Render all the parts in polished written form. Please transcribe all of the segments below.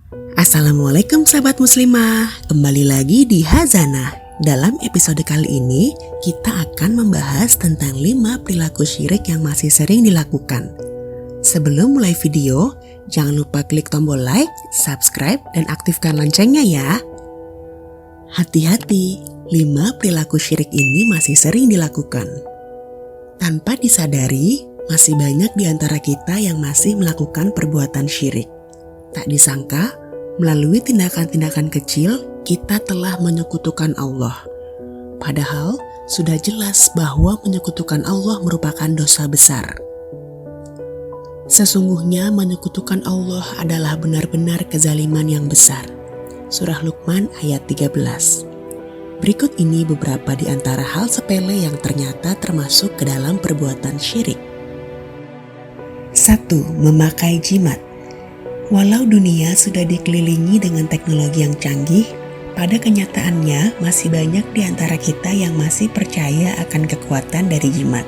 Assalamualaikum sahabat muslimah, kembali lagi di Hazanah. Dalam episode kali ini, kita akan membahas tentang 5 perilaku syirik yang masih sering dilakukan. Sebelum mulai video, jangan lupa klik tombol like, subscribe, dan aktifkan loncengnya ya. Hati-hati, 5 perilaku syirik ini masih sering dilakukan. Tanpa disadari, masih banyak di antara kita yang masih melakukan perbuatan syirik. Tak disangka, melalui tindakan-tindakan kecil, kita telah menyekutukan Allah. Padahal, sudah jelas bahwa menyekutukan Allah merupakan dosa besar. Sesungguhnya menyekutukan Allah adalah benar-benar kezaliman yang besar. Surah Luqman ayat 13. Berikut ini beberapa di antara hal sepele yang ternyata termasuk ke dalam perbuatan syirik. 1. Memakai jimat. Walau dunia sudah dikelilingi dengan teknologi yang canggih, pada kenyataannya masih banyak di antara kita yang masih percaya akan kekuatan dari jimat.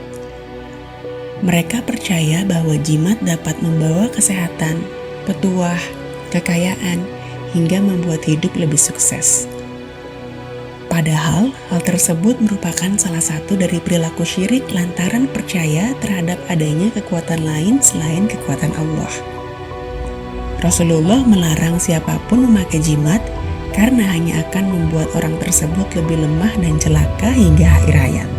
Mereka percaya bahwa jimat dapat membawa kesehatan, petuah, kekayaan, hingga membuat hidup lebih sukses. Padahal hal tersebut merupakan salah satu dari perilaku syirik lantaran percaya terhadap adanya kekuatan lain selain kekuatan Allah. Rasulullah melarang siapapun memakai jimat karena hanya akan membuat orang tersebut lebih lemah dan celaka hingga akhir hayat.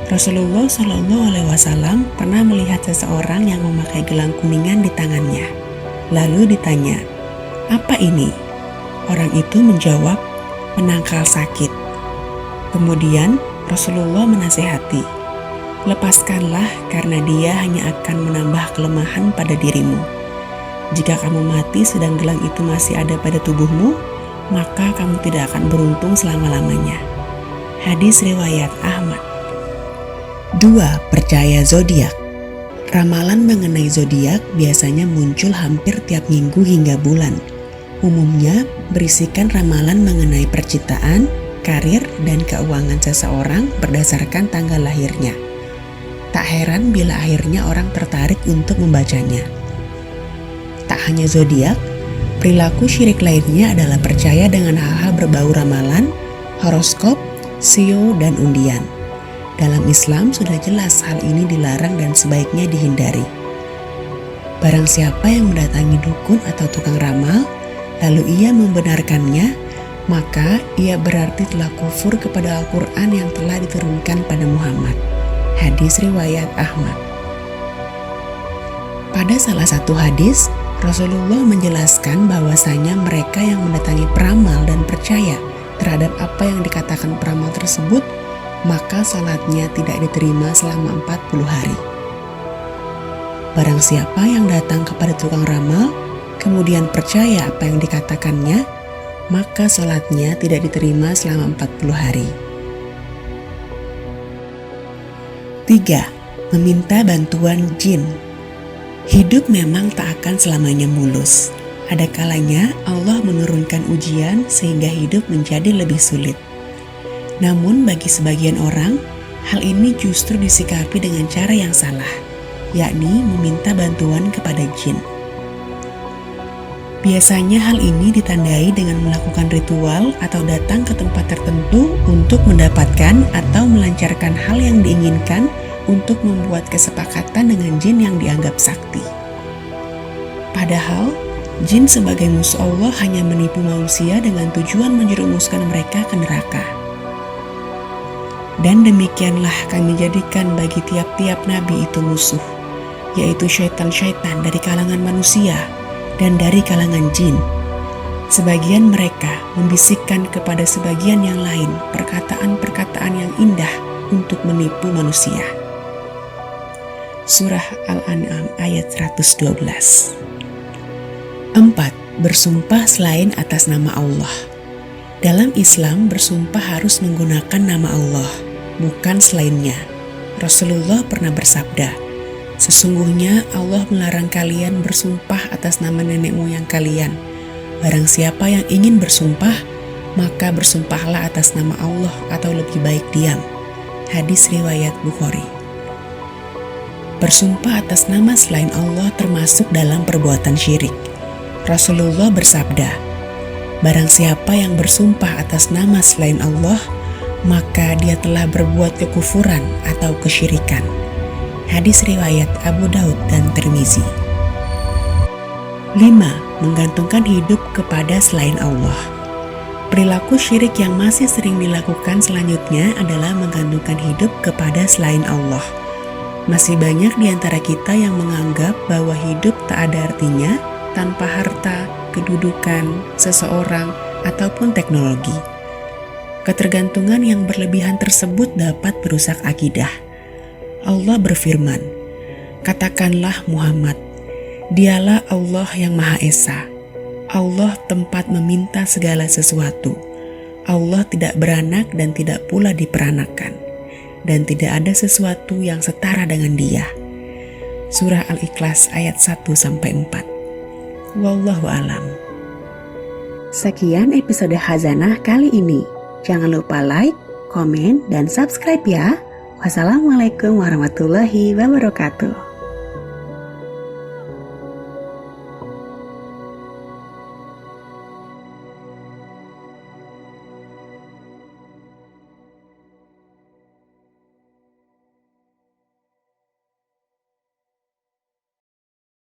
Rasulullah SAW pernah melihat seseorang yang memakai gelang kuningan di tangannya. Lalu ditanya, "Apa ini?" Orang itu menjawab, "Penangkal sakit." Kemudian Rasulullah menasihati, "Lepaskanlah karena dia hanya akan menambah kelemahan pada dirimu. Jika kamu mati sedang gelang itu masih ada pada tubuhmu, maka kamu tidak akan beruntung selama-lamanya." Hadis riwayat Ahmad. 2. Percaya zodiak. Ramalan mengenai zodiak biasanya muncul hampir tiap minggu hingga bulan. Umumnya berisikan ramalan mengenai percintaan, karir, dan keuangan seseorang berdasarkan tanggal lahirnya. Tak heran bila akhirnya orang tertarik untuk membacanya. Tak hanya zodiak, perilaku syirik lainnya adalah percaya dengan hal-hal berbau ramalan, horoskop, sio, dan undian. Dalam Islam sudah jelas hal ini dilarang dan sebaiknya dihindari. Barang siapa yang mendatangi dukun atau tukang ramal, lalu ia membenarkannya, maka ia berarti telah kufur kepada Al-Quran yang telah diturunkan pada Muhammad. Hadis riwayat Ahmad. Pada salah satu hadis, Rasulullah menjelaskan bahwasanya mereka yang mendatangi peramal dan percaya terhadap apa yang dikatakan peramal tersebut, maka salatnya tidak diterima selama 40 hari. Barang siapa yang datang kepada tukang ramal, kemudian percaya apa yang dikatakannya, maka salatnya tidak diterima selama 40 hari. 3. Meminta bantuan jin. Hidup memang tak akan selamanya mulus. Ada kalanya Allah menurunkan ujian sehingga hidup menjadi lebih sulit. Namun bagi sebagian orang, hal ini justru disikapi dengan cara yang salah, yakni meminta bantuan kepada jin. Biasanya hal ini ditandai dengan melakukan ritual atau datang ke tempat tertentu untuk mendapatkan atau melancarkan hal yang diinginkan untuk membuat kesepakatan dengan jin yang dianggap sakti. Padahal, jin sebagai musuh Allah hanya menipu manusia dengan tujuan menjerumuskan mereka ke neraka. Dan demikianlah kami jadikan bagi tiap-tiap nabi itu musuh, yaitu syaitan-syaitan dari kalangan manusia dan dari kalangan jin. Sebagian mereka membisikkan kepada sebagian yang lain perkataan-perkataan yang indah untuk menipu manusia. Surah Al-An'am ayat 112. 4. Bersumpah selain atas nama Allah. Dalam Islam bersumpah harus menggunakan nama Allah, bukan selainnya. Rasulullah pernah bersabda, "Sesungguhnya Allah melarang kalian bersumpah atas nama nenek moyang kalian. Barang siapa yang ingin bersumpah, maka bersumpahlah atas nama Allah atau lebih baik diam." Hadis riwayat Bukhari. Bersumpah atas nama selain Allah termasuk dalam perbuatan syirik. Rasulullah bersabda, "Barang siapa yang bersumpah atas nama selain Allah, maka dia telah berbuat kekufuran atau kesyirikan." Hadis riwayat Abu Daud dan Tirmizi. 5. Menggantungkan hidup kepada selain Allah. Perilaku syirik yang masih sering dilakukan selanjutnya adalah menggantungkan hidup kepada selain Allah. Masih banyak di antara kita yang menganggap bahwa hidup tak ada artinya tanpa harta, kedudukan, seseorang, ataupun teknologi. Ketergantungan yang berlebihan tersebut dapat merusak akidah. Allah berfirman, "Katakanlah Muhammad, Dialah Allah yang Maha Esa. Allah tempat meminta segala sesuatu. Allah tidak beranak dan tidak pula diperanakan. Dan tidak ada sesuatu yang setara dengan Dia." Surah Al-Ikhlas ayat 1-4. Wallahu alam. Sekian episode Khazanah kali ini. Jangan lupa like, komen, dan subscribe ya. Wassalamualaikum warahmatullahi wabarakatuh.